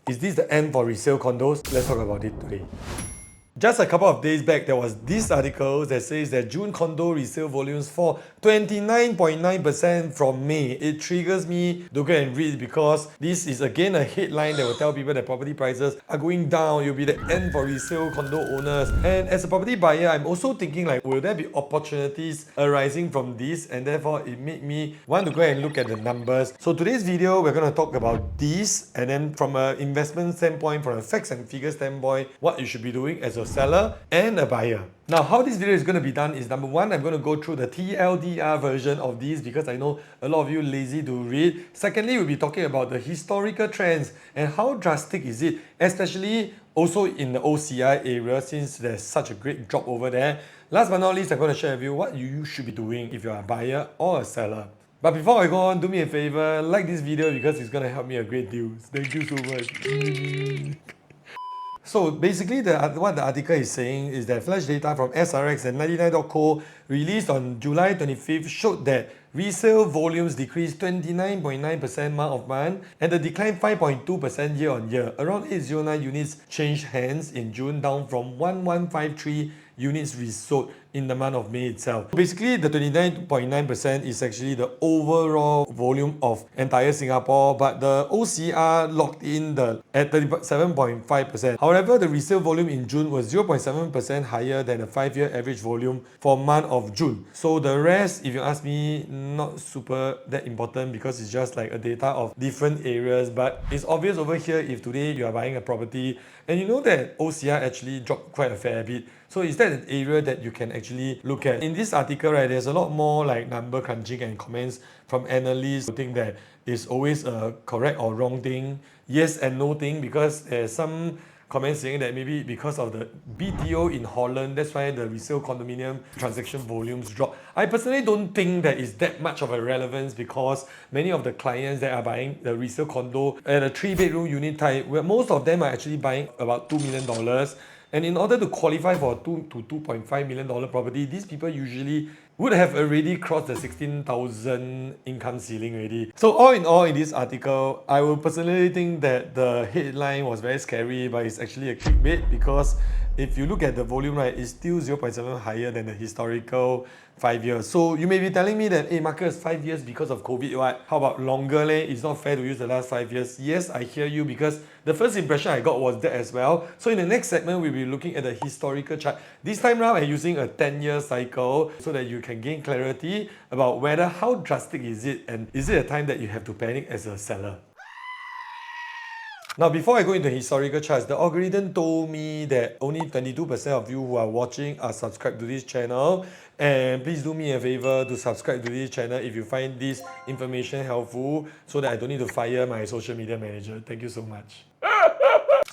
Is this the end for resale condos? Let's talk about it today. Just a couple of days back, there was this article that says that June condo resale volumes fall 29.9% from May. It triggers me to go and read because this is again a headline that will tell people that property prices are going down. It will be the end for resale condo owners. And as a property buyer, I'm also thinking like, will there be opportunities arising from this? And therefore, it made me want to go and look at the numbers. So today's video, we're going to talk about this, and then from an investment standpoint, from a facts and figures standpoint, what you should be doing as a seller and a buyer. Now, how this video is going to be done is, number one, I'm going to go through the TLDR version of these because I know a lot of you lazy to read. Secondly, we'll be talking about the historical trends and how drastic is it, especially also in the OCR area since there's such a great drop over there. Last but not least, I'm going to share with you what you should be doing if you're a buyer or a seller. But before I go on, do me a favor, like this video because it's going to help me a great deal. Thank you so much. So basically, what the article is saying is that flash data from SRX and 99.co released on July 25th showed that resale volumes decreased 29.9% month-on-month and the decline 5.2% year-on-year. Around 809 units changed hands in June, down from 1153 units resold in the month of May itself. Basically, the 29.9% is actually the overall volume of entire Singapore, but the OCR locked in at 37.5%. However, the resale volume in June was 0.7% higher than the 5-year average volume for month of June. So the rest, if you ask me, not super that important because it's just like a data of different areas, but it's obvious over here if today you are buying a property and you know that OCR actually dropped quite a fair bit. So is that an area that you can actually look at? In this article, right, there's a lot more like number crunching and comments from analysts who think that it's always a correct or wrong thing, yes and no thing, because there's some comments saying that maybe because of the BTO in Holland, that's why the resale condominium transaction volumes drop. I personally don't think that is that much of a relevance because many of the clients that are buying the resale condo at a 3-bedroom unit type, where most of them are actually buying about $2 million. And in order to qualify for a $2 to $2.5 million property, these people usually would have already crossed the 16,000 income ceiling already. So all in all, in this article, I will personally think that the headline was very scary, but it's actually a clickbait because if you look at the volume, right, it's still 0.7 higher than the historical 5 years. So you may be telling me that, hey Marcus, 5 years because of COVID, what? How about longer leh? It's not fair to use the last 5 years. Yes, I hear you because the first impression I got was that as well. So in the next segment, we'll be looking at the historical chart. This time round, I'm using a 10-year cycle so that you can gain clarity about whether how drastic is it and is it a time that you have to panic as a seller. Now, before I go into historical charts, the algorithm told me that only 22% of you who are watching are subscribed to this channel. And please do me a favor to subscribe to this channel if you find this information helpful so that I don't need to fire my social media manager. Thank you so much.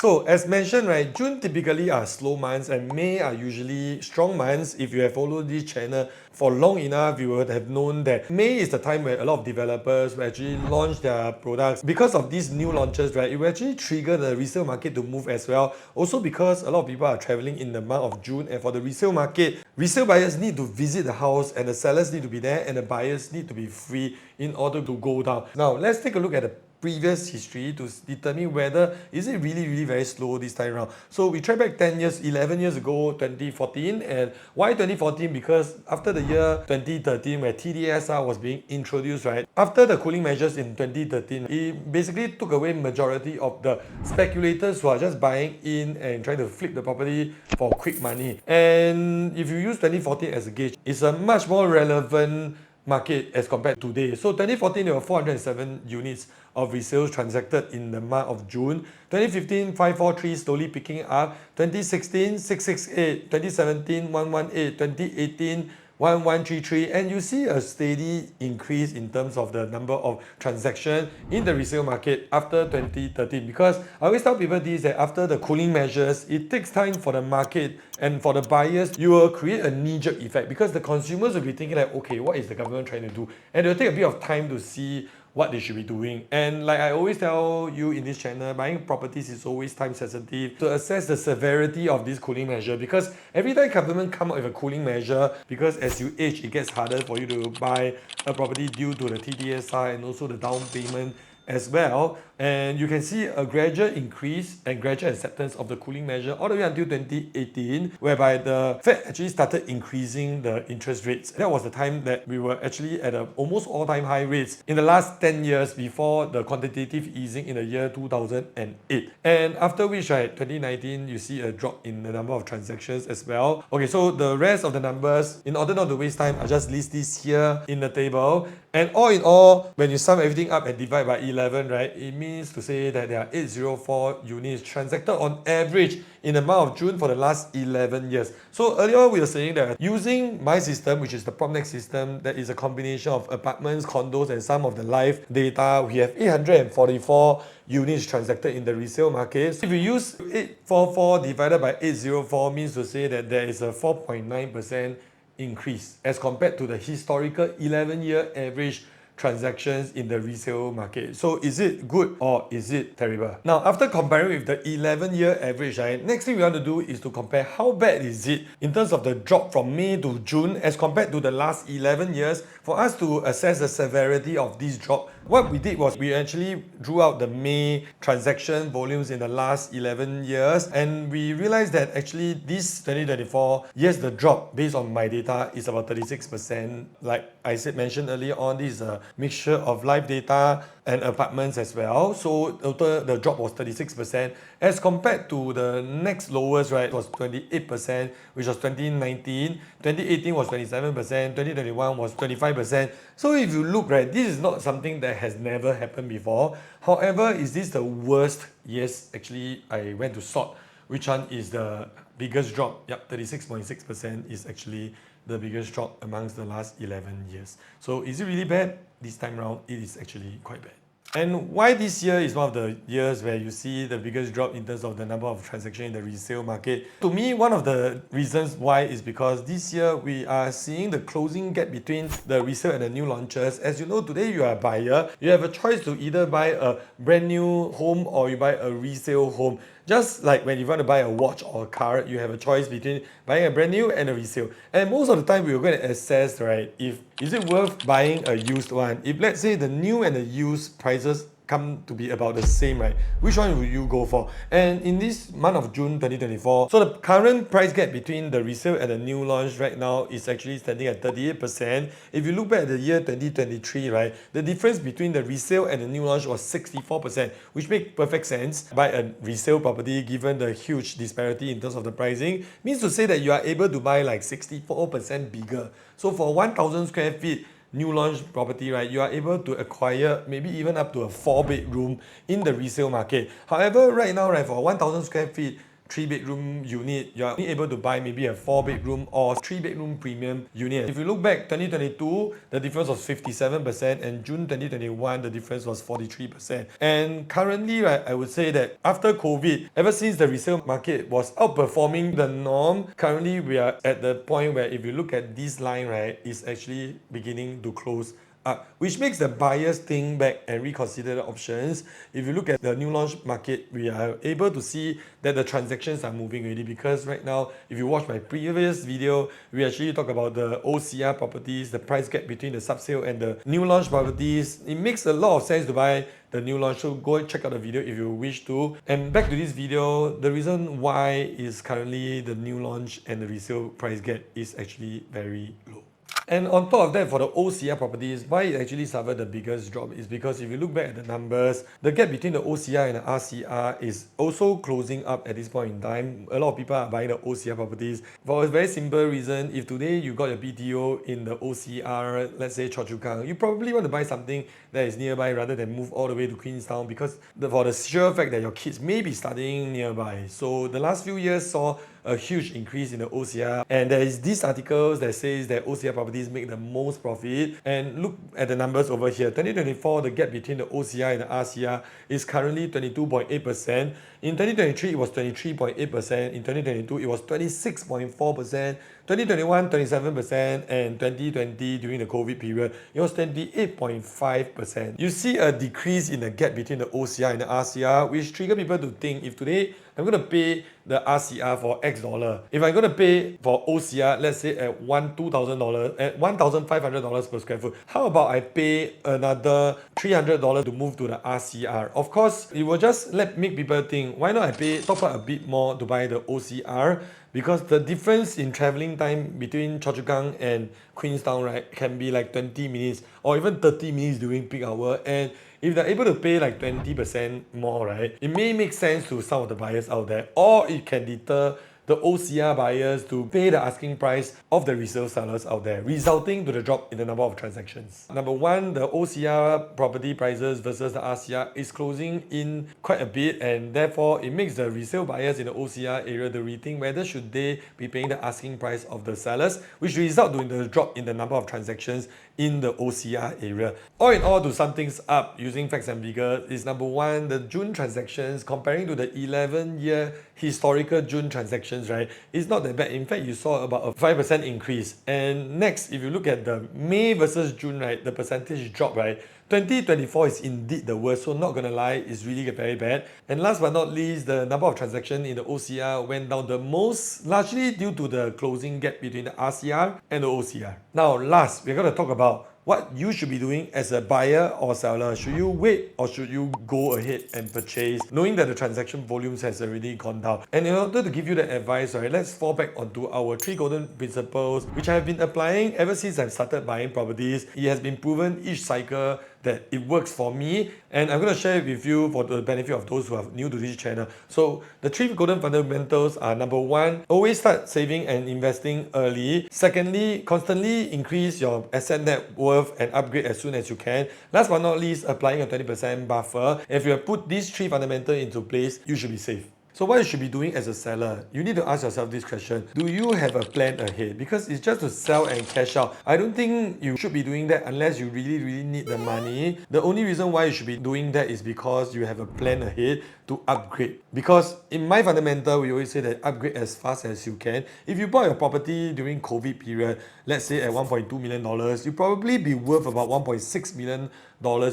So as mentioned, right, June typically are slow months and May are usually strong months. If you have followed this channel for long enough, you would have known that May is the time where a lot of developers will actually launch their products. Because of these new launches, right, it will actually trigger the resale market to move as well. Also because a lot of people are traveling in the month of June, and for the resale market, resale buyers need to visit the house and the sellers need to be there and the buyers need to be free in order to go down. Now, let's take a look at the previous history to determine whether is it really very slow this time around. So we try back 10 years, 11 years ago, 2014. And why 2014? Because after the year 2013 where TDLR was being introduced, right? After the cooling measures in 2013, it basically took away majority of the speculators who are just buying in and trying to flip the property for quick money. And if you use 2014 as a gauge, it's a much more relevant market as compared to today. So 2014 there were 407 units of resales transacted in the month of June. 2015 543 slowly picking up. 2016 668, 2017 118, 2018 1133, and you see a steady increase in terms of the number of transactions in the resale market after 2013. Because I always tell people this, that after the cooling measures, it takes time for the market and for the buyers, you will create a knee-jerk effect because the consumers will be thinking like, okay, what is the government trying to do? And it will take a bit of time to see what they should be doing. And like I always tell you in this channel, buying properties is always time sensitive to assess the severity of this cooling measure, because every time government come up with a cooling measure, because as you age, it gets harder for you to buy a property due to the TDSR and also the down payment as well. And you can see a gradual increase and gradual acceptance of the cooling measure all the way until 2018, whereby the Fed actually started increasing the interest rates. That was the time that we were actually at a almost all-time high rates in the last 10 years before the quantitative easing in the year 2008. And after which, right, 2019, you see a drop in the number of transactions as well. Okay, so the rest of the numbers, in order not to waste time, I'll just list this here in the table. And all in all, when you sum everything up and divide by 11, right, it means to say that there are 804 units transacted on average in the month of June for the last 11 years. So earlier we were saying that using my system, which is the PropNext system, that is a combination of apartments, condos, and some of the live data, we have 844 units transacted in the resale market. So if you use 844 divided by 804, means to say that there is a 4.9% increase as compared to the historical 11-year average transactions in the resale market. So is it good or is it terrible? Now, after comparing with the 11-year average, right, next thing we want to do is to compare how bad is it in terms of the drop from May to June as compared to the last 11 years. For us to assess the severity of this drop, what we did was we actually drew out the May transaction volumes in the last 11 years, and we realized that actually this 2024, yes, the drop based on my data is about 36%. Like I mentioned earlier on, this is a mixture of live data and apartments as well. So total the drop was 36% as compared to the next lowest, right, was 28%, which was 2019. 2018 was 27%, 2021 was 25%. So if you look, right, this is not something that has never happened before. However, is this the worst? Yes, actually I went to sort which one is the biggest drop. Yep, 36.6% is actually the biggest drop amongst the last 11 years. So is it really bad? This time around, it is actually quite bad. And why this year is one of the years where you see the biggest drop in terms of the number of transactions in the resale market? To me, one of the reasons why is because this year we are seeing the closing gap between the resale and the new launches. As you know, today you are a buyer, you have a choice to either buy a brand new home or you buy a resale home. Just like when you want to buy a watch or a car, you have a choice between buying a brand new and a resale. And most of the time, we're going to assess, right, if is it worth buying a used one. If let's say the new and the used prices come to be about the same, right? Which one will you go for? And in this month of June 2024, so the current price gap between the resale and the new launch right now is actually standing at 38%. If you look back at the year 2023, right, the difference between the resale and the new launch was 64%, which makes perfect sense. Buy a resale property given the huge disparity in terms of the pricing means to say that you are able to buy like 64% bigger. So for 1,000 square feet, new launch property, right, you are able to acquire maybe even up to a 4-bedroom in the resale market. However, right now, right, for 1,000 square feet, 3-bedroom unit, you are only able to buy maybe a 4-bedroom or 3-bedroom premium unit. If you look back 2022, the difference was 57%, and June 2021, the difference was 43%. And currently, right, I would say that after COVID, ever since the resale market was outperforming the norm, currently we are at the point where if you look at this line, right, it's actually beginning to close up, which makes the buyers think back and reconsider the options. If you look at the new launch market, we are able to see that the transactions are moving already, because right now, if you watch my previous video, we actually talk about the OCR properties, the price gap between the subsale and the new launch properties. It makes a lot of sense to buy the new launch, so go and check out the video if you wish to. And back to this video, the reason why is currently the new launch and the resale price gap is actually very low. And on top of that, for the OCR properties, why it actually suffered the biggest drop is because if you look back at the numbers, the gap between the OCR and the RCR is also closing up at this point in time. A lot of people are buying the OCR properties for a very simple reason. If today you got your BTO in the OCR, let's say Choa Chu Kang, you probably want to buy something that is nearby rather than move all the way to Queenstown, because for the sure fact that your kids may be studying nearby. So the last few years saw a huge increase in the OCR, and there is these articles that says that OCR properties make the most profit. And look at the numbers over here. 2024, the gap between the OCR and the RCR is currently 22.8%. In 2023, it was 23.8%. In 2022, it was 26.4%. 2021, 27%, and 2020, during the COVID period, it was 28.5%. You see a decrease in the gap between the OCR and the RCR, which trigger people to think if today I'm going to pay the RCR for X dollar. If I'm going to pay for OCR, let's say at $2,000, at $1,500 per square foot, how about I pay another $300 to move to the RCR? Of course, it will just make people think, why not I pay top up a bit more to buy the OCR? Because the difference in traveling time between Choa Chu Kang and Queenstown, right, can be like 20 minutes or even 30 minutes during peak hour. And if they're able to pay like 20% more, right, it may make sense to some of the buyers out there, or it can deter the OCR buyers to pay the asking price of the resale sellers out there, resulting to the drop in the number of transactions. Number one, the OCR property prices versus the RCR is closing in quite a bit, and therefore it makes the resale buyers in the OCR area to rethink whether should they be paying the asking price of the sellers, which result in the drop in the number of transactions in the OCR area. All in all, to sum things up using facts and figures, is number one, the June transactions comparing to the 11-year historical June transactions, right, it's not that bad. In fact, you saw about a 5% increase. And next, if you look at the May versus June, right, the percentage drop, right, 2024 is indeed the worst, so not gonna lie, it's really very bad. And last but not least, the number of transactions in the OCR went down the most, largely due to the closing gap between the RCR and the OCR. Now last, we're gonna talk about what you should be doing as a buyer or seller. Should you wait or should you go ahead and purchase, knowing that the transaction volumes has already gone down? And in order to give you the advice, right, let's fall back onto our 3 golden principles, which I have been applying ever since I've started buying properties. It has been proven each cycle that it works for me, and I'm going to share it with you for the benefit of those who are new to this channel. So the 3 golden fundamentals are: number one, always start saving and investing early. Secondly, constantly increase your asset net worth and upgrade as soon as you can. Last but not least, applying a 20% buffer. If you have put these 3 fundamentals into place, you should be safe. So what you should be doing as a seller, you need to ask yourself this question: do you have a plan ahead? Because it's just to sell and cash out. I don't think you should be doing that unless you really need the money. The only reason why you should be doing that is because you have a plan ahead to upgrade. Because in my fundamental, we always say that upgrade as fast as you can. If you bought your property during COVID period, let's say at $1.2 million, you probably be worth about $1.6 million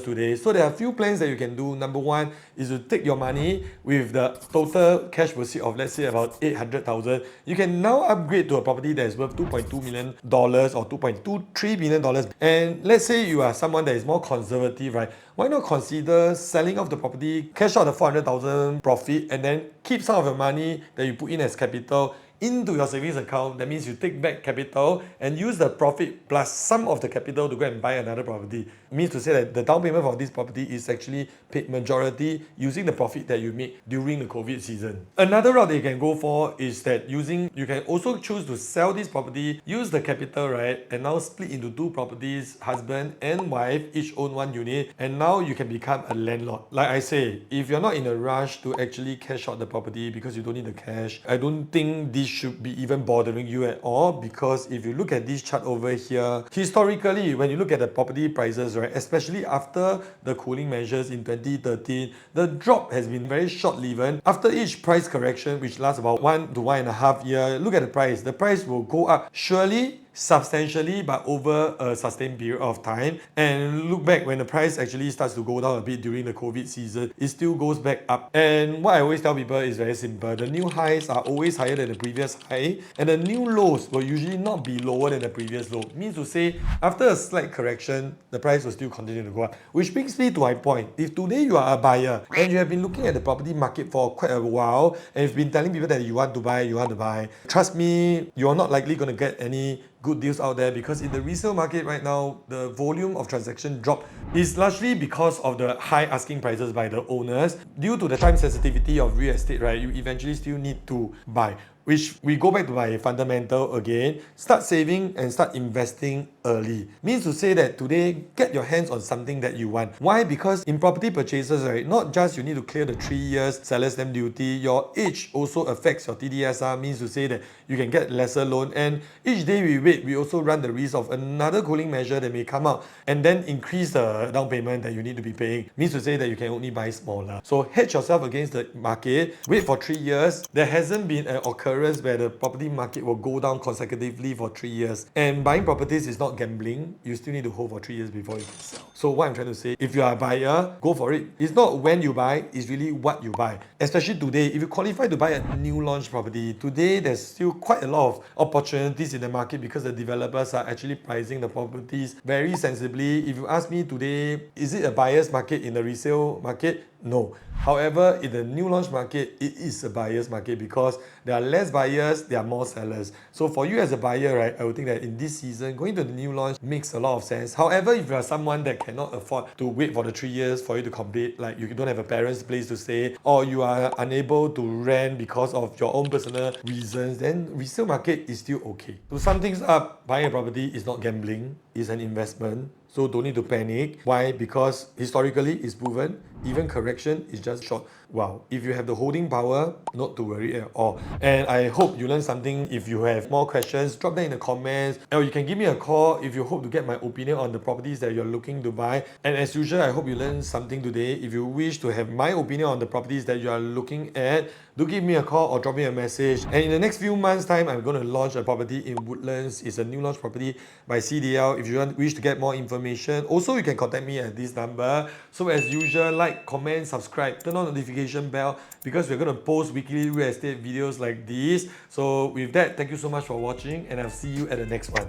today. So there are a few plans that you can do. Number one is to take your money with the total cash proceeds of, let's say, about $800,000. You can now upgrade to a property that is worth $2.2 million or $2.23 million. And let's say you are someone that is more conservative, right? Why not consider selling off the property, cash out the $400,000 profit, and then keep some of the money that you put in as capital into your savings account. That means you take back capital and use the profit plus some of the capital to go and buy another property. It means to say that the down payment for this property is actually paid majority using the profit that you make during the COVID season. Another route that you can go for is that you can also choose to sell this property, use the capital, right, and now split into 2 properties, husband and wife, each own 1 unit, and now you can become a landlord. Like I say, if you're not in a rush to actually cash out the property because you don't need the cash, I don't think this should be even bothering you at all. Because if you look at this chart over here, historically, when you look at the property prices, right, especially after the cooling measures in 2013, the drop has been very short-lived. After each price correction, which lasts about 1 to 1.5 years, look at the price will go up surely, substantially, but over a sustained period of time. And look back, when the price actually starts to go down a bit during the COVID season, it still goes back up. And what I always tell people is very simple: the new highs are always higher than the previous high, and the new lows will usually not be lower than the previous low. Means to say, after a slight correction, the price will still continue to go up. Which brings me to my point: if today you are a buyer and you have been looking at the property market for quite a while, and you've been telling people that you want to buy, trust me, you're not likely going to get any good deals out there, because in the resale market right now, the volume of transaction drop is largely because of the high asking prices by the owners. Due to the time sensitivity of real estate, right, you eventually still need to buy. Which we go back to my fundamental again: start saving and start investing early. Means to say that today, get your hands on something that you want. Why? Because in property purchases, right, not just you need to clear the 3 years seller's stamp duty, your age also affects your TDLR. Means to say that you can get lesser loan, and each day we wait, we also run the risk of another cooling measure that may come out and then increase the down payment that you need to be paying. Means to say that you can only buy smaller. So hedge yourself against the market, wait for 3 years. There hasn't been an occurrence occurrence where the property market will go down consecutively for 3 years. And buying properties is not gambling. You still need to hold for 3 years before you can sell. So what I'm trying to say, if you are a buyer, go for it. It's not when you buy, it's really what you buy. Especially today, if you qualify to buy a new launch property, today there's still quite a lot of opportunities in the market because the developers are actually pricing the properties very sensibly. If you ask me today, is it a buyer's market in the resale market? No. However, in the new launch market, it is a buyer's market because there are less buyers, there are more sellers. So for you as a buyer, right, I would think that in this season, going to the new launch makes a lot of sense. However, if you are someone that cannot afford to wait for the 3 years for you to complete, like you don't have a parent's place to stay, or you are unable to rent because of your own personal reasons, then resale market is still okay. To sum things up, buying a property is not gambling, it's an investment. So don't need to panic. Why? Because historically it's proven, even correction is just short. Wow. If you have the holding power, not to worry at all. And I hope you learned something. If you have more questions, drop them in the comments. Or you can give me a call if you hope to get my opinion on the properties that you're looking to buy. And as usual, I hope you learned something today. If you wish to have my opinion on the properties that you are looking at, do give me a call or drop me a message. And in the next few months' time, I'm going to launch a property in Woodlands. It's a new launch property by CDL. If you wish to get more information, also you can contact me at this number. So as usual, like, comment, subscribe, turn on the notification bell because we're going to post weekly real estate videos like this. So with that, thank you so much for watching and I'll see you at the next one.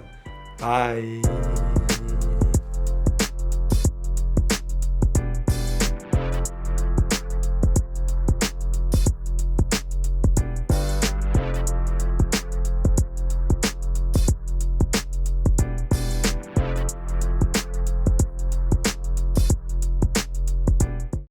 Bye.